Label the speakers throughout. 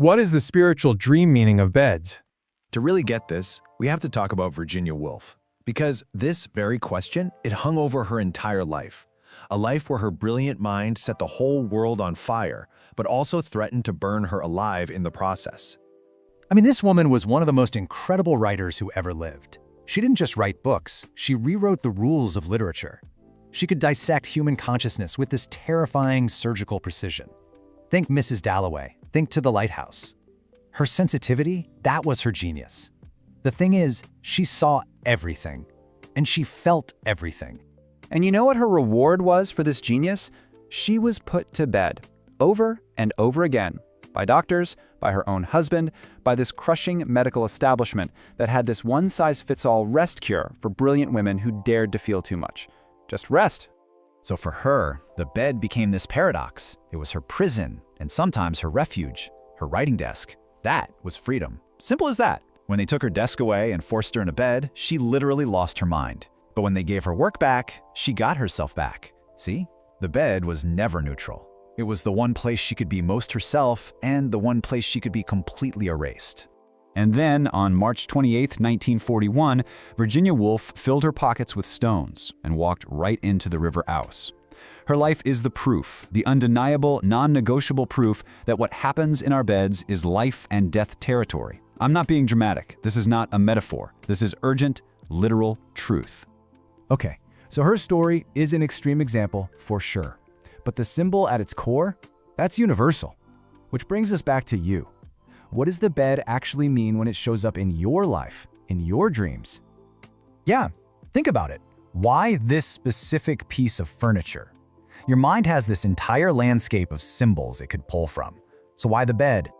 Speaker 1: What is the spiritual dream meaning of beds?
Speaker 2: To really get this, we have to talk about Virginia Woolf. Because this very question, it hung over her entire life. A life where her brilliant mind set the whole world on fire, but also threatened to burn her alive in the process.
Speaker 3: I mean, this woman was one of the most incredible writers who ever lived. She didn't just write books, she rewrote the rules of literature. She could dissect human consciousness with this terrifying surgical precision. Think Mrs. Dalloway, think To the Lighthouse. Her sensitivity, that was her genius. The thing is, she saw everything, and she felt everything.
Speaker 4: And you know what her reward was for this genius? She was put to bed, over and over again, by doctors, by her own husband, by this crushing medical establishment that had this one-size-fits-all rest cure for brilliant women who dared to feel too much. Just rest.
Speaker 5: So for her, the bed became this paradox. It was her prison, and sometimes her refuge, her writing desk. That was freedom. Simple as that. When they took her desk away and forced her in a bed, she literally lost her mind. But when they gave her work back, she got herself back. See? The bed was never neutral. It was the one place she could be most herself and the one place she could be completely erased.
Speaker 4: And then, on March 28, 1941, Virginia Woolf filled her pockets with stones and walked right into the River Ouse. Her life is the proof, the undeniable, non-negotiable proof that what happens in our beds is life and death territory. I'm not being dramatic. This is not a metaphor. This is urgent, literal truth.
Speaker 3: Okay, so her story is an extreme example for sure. But the symbol at its core, that's universal. Which brings us back to you. What does the bed actually mean when it shows up in your life, in your dreams? Yeah, think about it. Why this specific piece of furniture? Your mind has this entire landscape of symbols it could pull from. So why the bed?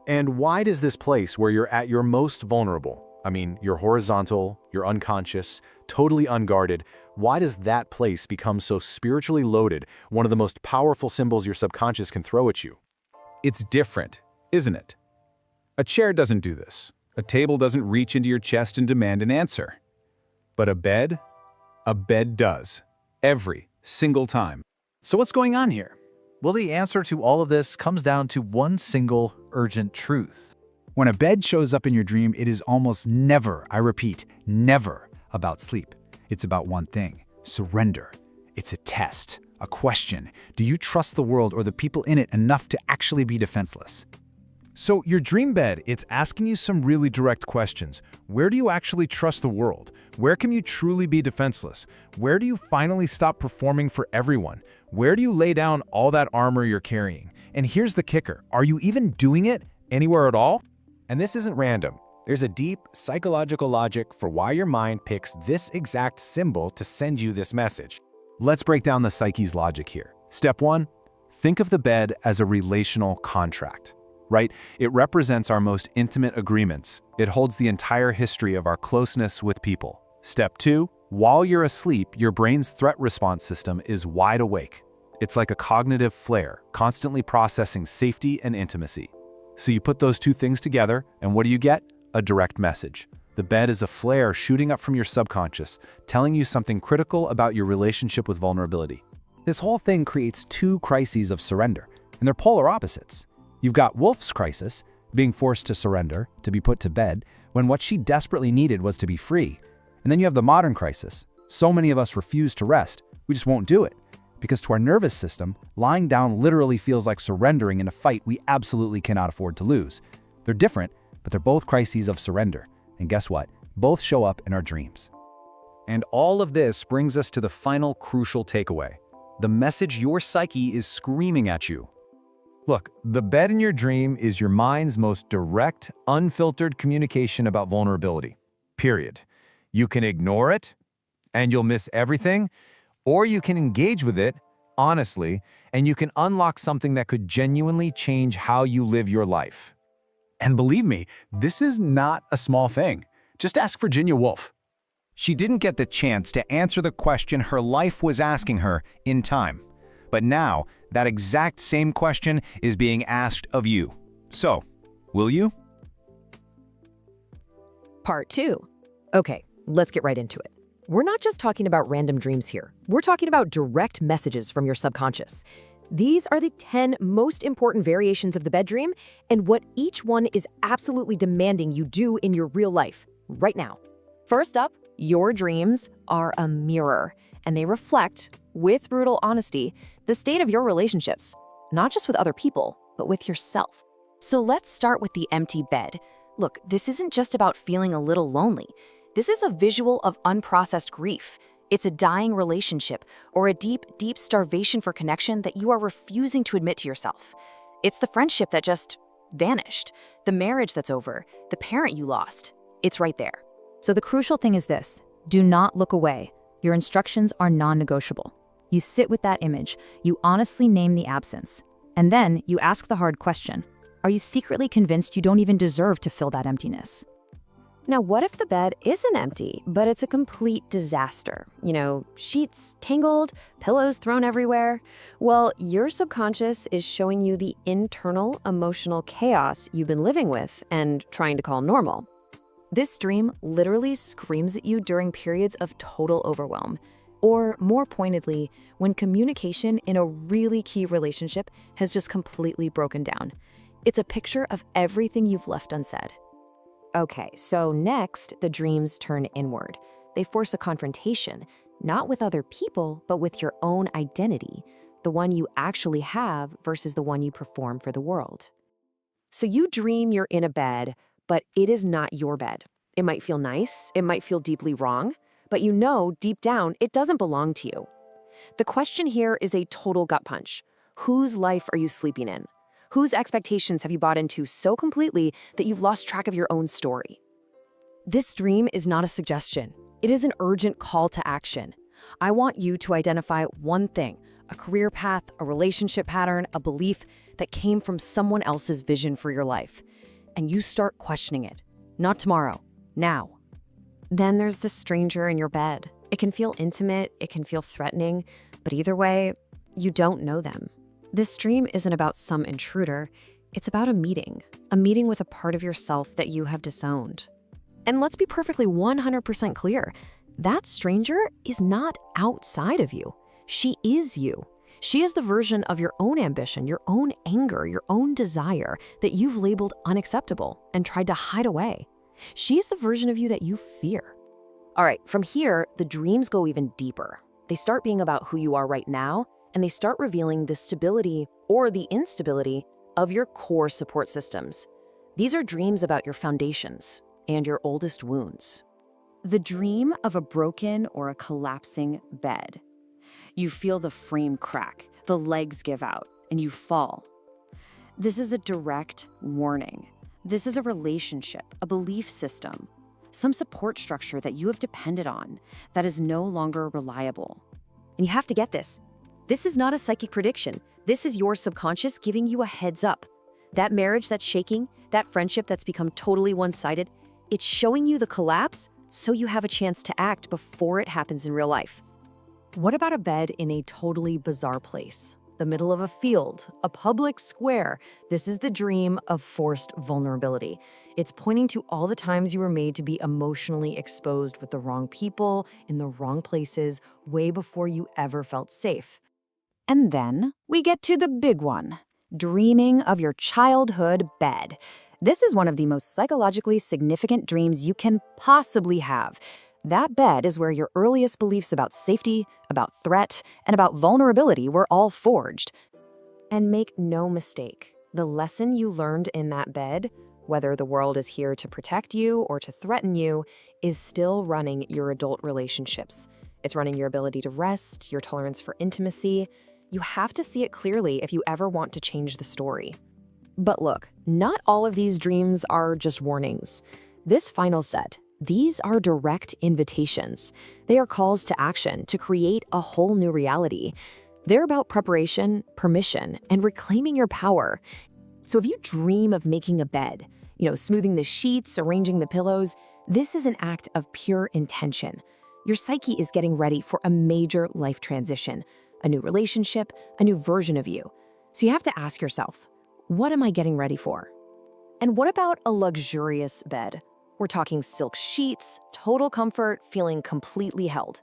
Speaker 6: And why does this place where you're at your most vulnerable, I mean, you're horizontal, you're unconscious, totally unguarded, why does that place become so spiritually loaded, one of the most powerful symbols your subconscious can throw at you?
Speaker 1: It's different, isn't it? A chair doesn't do this. A table doesn't reach into your chest and demand an answer. But a bed does. Every single time.
Speaker 7: So what's going on here? Well, the answer to all of this comes down to one single urgent truth.
Speaker 3: When a bed shows up in your dream, it is almost never, I repeat, never about sleep. It's about one thing: surrender. It's a test, a question. Do you trust the world or the people in it enough to actually be defenseless?
Speaker 1: So your dream bed, it's asking you some really direct questions. Where do you actually trust the world? Where can you truly be defenseless? Where do you finally stop performing for everyone? Where do you lay down all that armor you're carrying? And here's the kicker. Are you even doing it anywhere at all?
Speaker 2: And this isn't random. There's a deep psychological logic for why your mind picks this exact symbol to send you this message.
Speaker 1: Let's break down the psyche's logic here. Step 1, think of the bed as a relational contract. Right? It represents our most intimate agreements. It holds the entire history of our closeness with people. Step 2, while you're asleep, your brain's threat response system is wide awake. It's like a cognitive flare, constantly processing safety and intimacy. So you put those two things together, and what do you get? A direct message. The bed is a flare shooting up from your subconscious, telling you something critical about your relationship with vulnerability.
Speaker 3: This whole thing creates two crises of surrender, and they're polar opposites. You've got Woolf's crisis, being forced to surrender, to be put to bed, when what she desperately needed was to be free. And then you have the modern crisis. So many of us refuse to rest, we just won't do it. Because to our nervous system, lying down literally feels like surrendering in a fight we absolutely cannot afford to lose. They're different, but they're both crises of surrender. And guess what? Both show up in our dreams.
Speaker 4: And all of this brings us to the final crucial takeaway. The message your psyche is screaming at you.
Speaker 1: Look, the bed in your dream is your mind's most direct, unfiltered communication about vulnerability. Period. You can ignore it, and you'll miss everything, or you can engage with it, honestly, and you can unlock something that could genuinely change how you live your life.
Speaker 3: And believe me, this is not a small thing. Just ask Virginia Woolf. She didn't get the chance to answer the question her life was asking her in time. But now, that exact same question is being asked of you. So, will you?
Speaker 8: Part 2. Okay, let's get right into it. We're not just talking about random dreams here. We're talking about direct messages from your subconscious. These are the 10 most important variations of the bed dream and what each one is absolutely demanding you do in your real life, right now. First up, your dreams are a mirror, and they reflect, with brutal honesty, the state of your relationships, not just with other people, but with yourself.
Speaker 9: So let's start with the empty bed. Look, this isn't just about feeling a little lonely. This is a visual of unprocessed grief. It's a dying relationship or a deep, deep starvation for connection that you are refusing to admit to yourself. It's the friendship that just vanished, the marriage that's over, the parent you lost. It's right there.
Speaker 10: So the crucial thing is this: do not look away. Your instructions are non-negotiable. You sit with that image, you honestly name the absence, and then you ask the hard question: are you secretly convinced you don't even deserve to fill that emptiness?
Speaker 8: Now, what if the bed isn't empty, but it's a complete disaster? Sheets tangled, pillows thrown everywhere. Well, your subconscious is showing you the internal emotional chaos you've been living with and trying to call normal.
Speaker 9: This dream literally screams at you during periods of total overwhelm, or more pointedly, when communication in a really key relationship has just completely broken down. It's a picture of everything you've left unsaid.
Speaker 8: Okay, so next, the dreams turn inward. They force a confrontation, not with other people, but with your own identity, the one you actually have versus the one you perform for the world. So you dream you're in a bed, but it is not your bed. It might feel nice, it might feel deeply wrong, but you know deep down it doesn't belong to you. The question here is a total gut punch. Whose life are you sleeping in? Whose expectations have you bought into so completely that you've lost track of your own story? This dream is not a suggestion. It is an urgent call to action. I want you to identify one thing, a career path, a relationship pattern, a belief that came from someone else's vision for your life. And you start questioning it. Not tomorrow, now. Then there's the stranger in your bed. It can feel intimate, it can feel threatening, but either way, you don't know them. This dream isn't about some intruder, it's about a meeting with a part of yourself that you have disowned. And let's be perfectly 100% clear, that stranger is not outside of you. She is you. She is the version of your own ambition, your own anger, your own desire that you've labeled unacceptable and tried to hide away. She is the version of you that you fear. All right, from here, the dreams go even deeper. They start being about who you are right now, and they start revealing the stability or the instability of your core support systems. These are dreams about your foundations and your oldest wounds. The dream of a broken or a collapsing bed. You feel the frame crack, the legs give out, and you fall. This is a direct warning. This is a relationship, a belief system, some support structure that you have depended on that is no longer reliable. And you have to get this. This is not a psychic prediction. This is your subconscious giving you a heads up. That marriage that's shaking, that friendship that's become totally one-sided, it's showing you the collapse so you have a chance to act before it happens in real life. What about a bed in a totally bizarre place? The middle of a field, a public square. This is the dream of forced vulnerability. It's pointing to all the times you were made to be emotionally exposed with the wrong people, in the wrong places, way before you ever felt safe.
Speaker 9: And then we get to the big one, dreaming of your childhood bed. This is one of the most psychologically significant dreams you can possibly have. That bed is where your earliest beliefs about safety, about threat, and about vulnerability were all forged. And make no mistake, the lesson you learned in that bed, whether the world is here to protect you or to threaten you, is still running your adult relationships. It's running your ability to rest, your tolerance for intimacy. You have to see it clearly if you ever want to change the story. But look, not all of these dreams are just warnings. This final set, these are direct invitations. They are calls to action to create a whole new reality. They're about preparation, permission, and reclaiming your power. So if you dream of making a bed, smoothing the sheets, arranging the pillows, this is an act of pure intention. Your psyche is getting ready for a major life transition, a new relationship, a new version of you. So you have to ask yourself, what am I getting ready for? And what about a luxurious bed? We're talking silk sheets, total comfort, feeling completely held.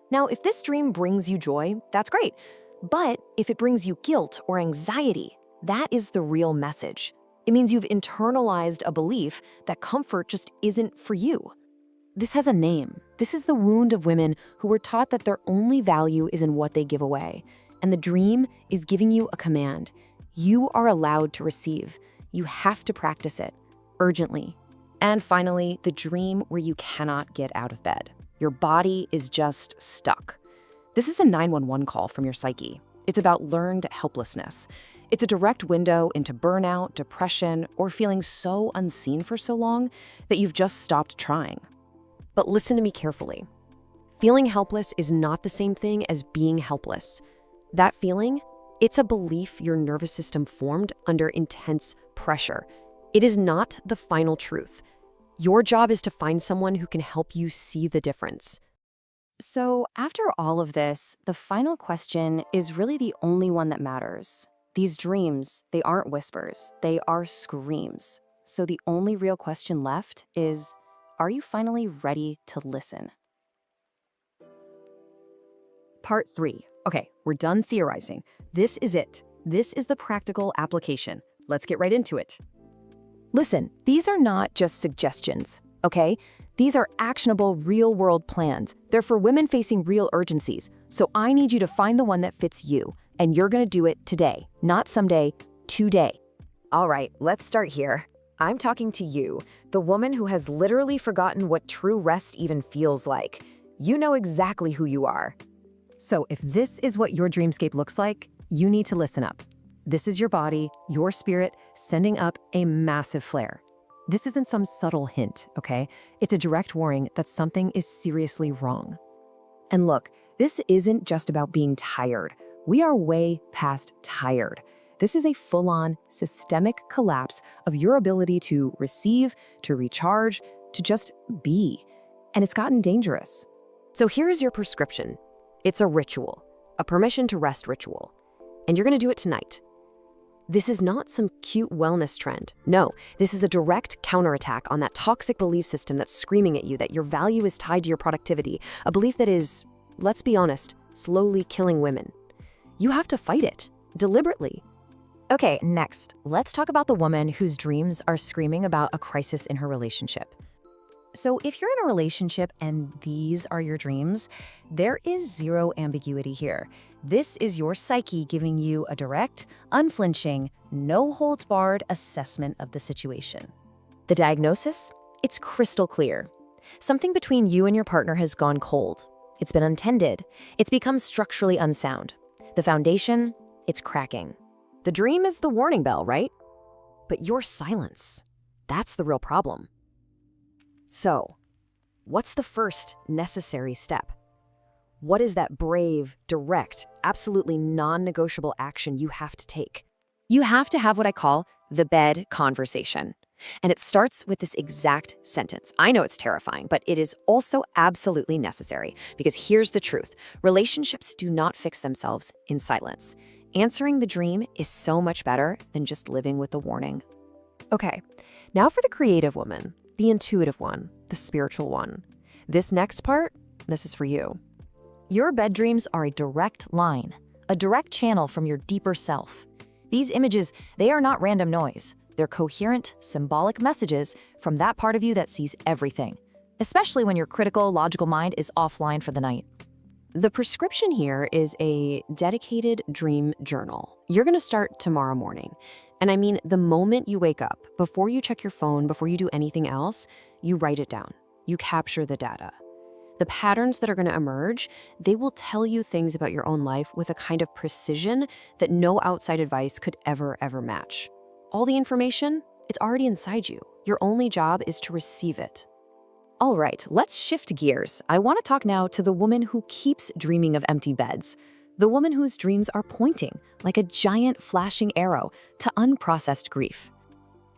Speaker 9: Now, if this dream brings you joy, that's great.
Speaker 8: But if it brings you guilt or anxiety, that is the real message. It means you've internalized a belief that comfort just isn't for you. This has a name. This is the wound of women who were taught that their only value is in what they give away. And the dream is giving you a command. You are allowed to receive. You have to practice it urgently. And finally, the dream where you cannot get out of bed. Your body is just stuck. This is a 911 call from your psyche. It's about learned helplessness. It's a direct window into burnout, depression, or feeling so unseen for so long that you've just stopped trying. But listen to me carefully. Feeling helpless is not the same thing as being helpless. That feeling, it's a belief your nervous system formed under intense pressure. It is not the final truth. Your job is to find someone who can help you see the difference.
Speaker 10: So after all of this, the final question is really the only one that matters. These dreams, they aren't whispers, they are screams. So the only real question left is, are you finally ready to listen?
Speaker 9: Part 3. Okay, we're done theorizing. This is it. This is the practical application. Let's get right into it. Listen, these are not just suggestions, okay? These are actionable, real-world plans. They're for women facing real urgencies. So I need you to find the one that fits you, and you're gonna do it today, not someday, today.
Speaker 8: All right, let's start here. I'm talking to you, the woman who has literally forgotten what true rest even feels like. You know exactly who you are.
Speaker 9: So if this is what your dreamscape looks like, you need to listen up. This is your body, your spirit, sending up a massive flare. This isn't some subtle hint, okay? It's a direct warning that something is seriously wrong.
Speaker 8: And look, this isn't just about being tired. We are way past tired. This is a full-on systemic collapse of your ability to receive, to recharge, to just be. And it's gotten dangerous. So here is your prescription. It's a ritual, a permission to rest ritual. And you're gonna do it tonight. This is not some cute wellness trend. No, this is a direct counterattack on that toxic belief system that's screaming at you that your value is tied to your productivity, a belief that is, let's be honest, slowly killing women. You have to fight it, deliberately.
Speaker 10: Okay, next, let's talk about the woman whose dreams are screaming about a crisis in her relationship. So if you're in a relationship and these are your dreams, there is zero ambiguity here. This is your psyche giving you a direct, unflinching, no-holds-barred assessment of the situation.
Speaker 8: The diagnosis? It's crystal clear. Something between you and your partner has gone cold. It's been untended. It's become structurally unsound. The foundation? It's cracking. The dream is the warning bell, right? But your silence, that's the real problem. So, what's the first necessary step? What is that brave, direct, absolutely non-negotiable action you have to take? You have to have what I call the bed conversation. And it starts with this exact sentence. I know it's terrifying, but it is also absolutely necessary, because here's the truth. Relationships do not fix themselves in silence. Answering the dream is so much better than just living with the warning. Okay, now for the creative woman, the intuitive one, the spiritual one. This next part, this is for you. Your bed dreams are a direct line, a direct channel from your deeper self. These images, they are not random noise. They're coherent, symbolic messages from that part of you that sees everything, especially when your critical, logical mind is offline for the night. The prescription here is a dedicated dream journal. You're gonna start tomorrow morning. And I mean, the moment you wake up, before you check your phone, before you do anything else, you write it down. You capture the data. The patterns that are gonna emerge, they will tell you things about your own life with a kind of precision that no outside advice could ever match. All the information, it's already inside you. Your only job is to receive it. All right, let's shift gears. I want to talk now to the woman who keeps dreaming of empty beds. The woman whose dreams are pointing, like a giant flashing arrow, to unprocessed grief.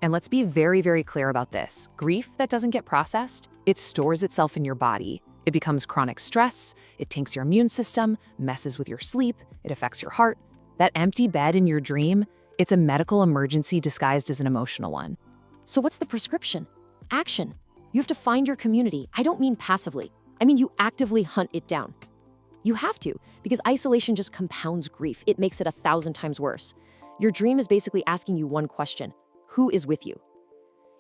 Speaker 8: And let's be very, very clear about this. Grief that doesn't get processed, it stores itself in your body. It becomes chronic stress, it tanks your immune system, messes with your sleep, it affects your heart. That empty bed in your dream, it's a medical emergency disguised as an emotional one. So what's the prescription? Action. You have to find your community. I don't mean passively. I mean you actively hunt it down. You have to, because isolation just compounds grief. It makes it 1,000 times worse. Your dream is basically asking you one question: who is with you?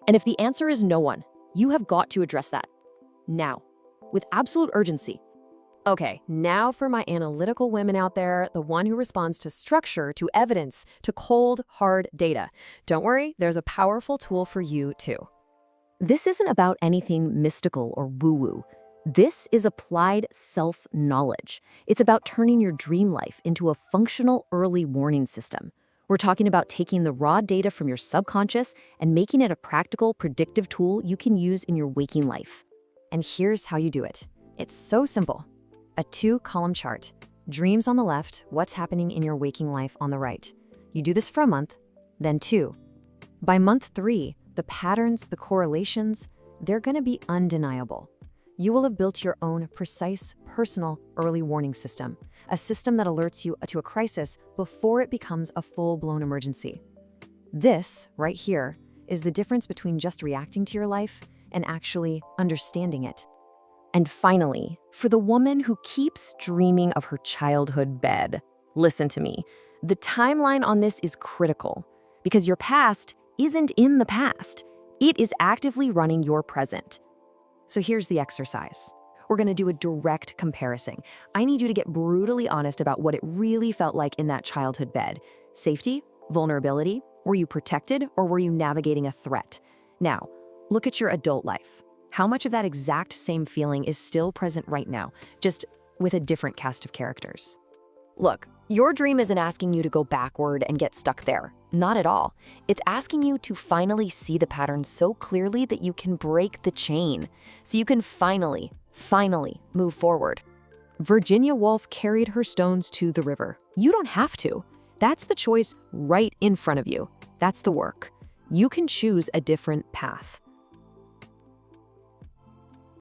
Speaker 8: And if the answer is no one, you have got to address that. Now, with absolute urgency. Okay, now for my analytical women out there, the one who responds to structure, to evidence, to cold, hard data. Don't worry, there's a powerful tool for you too. This isn't about anything mystical or woo-woo. This is applied self-knowledge. It's about turning your dream life into a functional early warning system. We're talking about taking the raw data from your subconscious and making it a practical, predictive tool you can use in your waking life. And here's how you do it. It's so simple. A 2-column chart. Dreams on the left, what's happening in your waking life on the right. You do this for a month, then 2. By month 3, the patterns, the correlations, they're going to be undeniable. You will have built your own precise, personal early warning system, a system that alerts you to a crisis before it becomes a full-blown emergency. This, right here, is the difference between just reacting to your life and actually understanding it. And finally, for the woman who keeps dreaming of her childhood bed, listen to me. The timeline on this is critical, because your past isn't in the past. It is actively running your present. So here's the exercise. We're going to do a direct comparison. I need you to get brutally honest about what it really felt like in that childhood bed. Safety? Vulnerability? Were you protected, or were you navigating a threat? Now, look at your adult life. How much of that exact same feeling is still present right now, just with a different cast of characters? Look, your dream isn't asking you to go backward and get stuck there. Not at all. It's asking you to finally see the pattern so clearly that you can break the chain, so you can finally move forward. Virginia Woolf carried her stones to the river. You don't have to. That's the choice right in front of you. That's the work. You can choose a different path.